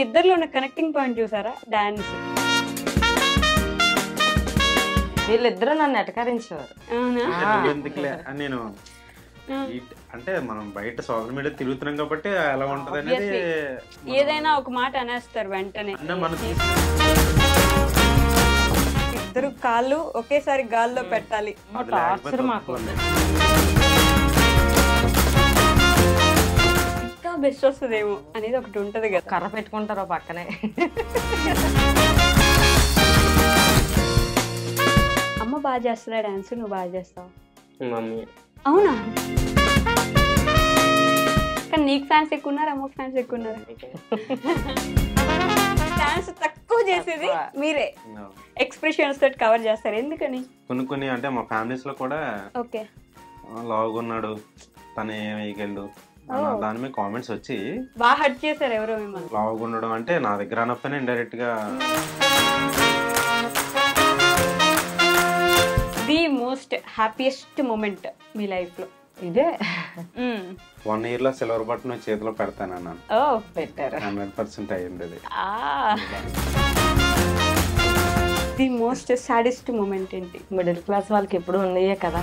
ఇద్దరిలో ఉన్న connecting point చూసారా? డాన్స్. వీళ్ళిద్దరూ నన్ను ఎటకరించేవారు. నేను అంటే మనం బయట సోషల్ మీడియా తిరుగుతున్నాం కాబట్టి ఎలా ఉంటది అనేది ఏదైనా ఒక మాట అనేస్తారు వెంటనే. ఇద్దరు కాళ్ళు ఒకేసారి గాల్లో పెట్టాలి. టార్చర్ మాకు. ఇంకా బెస్ట్ వస్తుందేమో అనేది ఒకటి ఉంటది కదా. కర్ర పెట్టుకుంటారు పక్కనే. అమ్మ బాగా చేస్తుందా డాన్స్? నువ్వు బాగా చేస్తావు? మమ్మీ. అవునా? కానీ నీకు ఫ్యాన్స్ ఎక్కువ ఉన్నారు, అమ్మకి ఫ్యాన్స్ ఎక్కువ ఉన్నారు. డాన్స్ తక్కువ చేసేది మీరే, ఎక్స్ప్రెషన్స్ తోటి కవర్ చేస్తారు. ఎందుకని? కొన్ని అంటే మా ఫ్యామిలీస్ లో కూడా ఓకే లావుగా ఉన్నాడు తను ఏం వేయగలడు దాని మీద కామెంట్స్ వచ్చి బాగా హర్ట్ చేశారు ఎవరో మిమ్మల్ని. లావుగా ఉండడం అంటే నా దగ్గర అనకపోయినా ఇండైరెక్ట్ గా. ది మోస్ట్ హ్యాపీయెస్ట్ మూమెంట్ మీ లైఫ్ లో? ఇదే 1 year లో సిల్వర్ బటన్ చేతిలో పెడతాను అన్నాను. పెట్టారు. 100% అయ్యింది అది. ది మోస్ట్ సాడెస్ట్ మూమెంట్ ఏంటి? మిడిల్ క్లాస్ వాళ్ళకి ఎప్పుడు ఉన్నాయే కదా.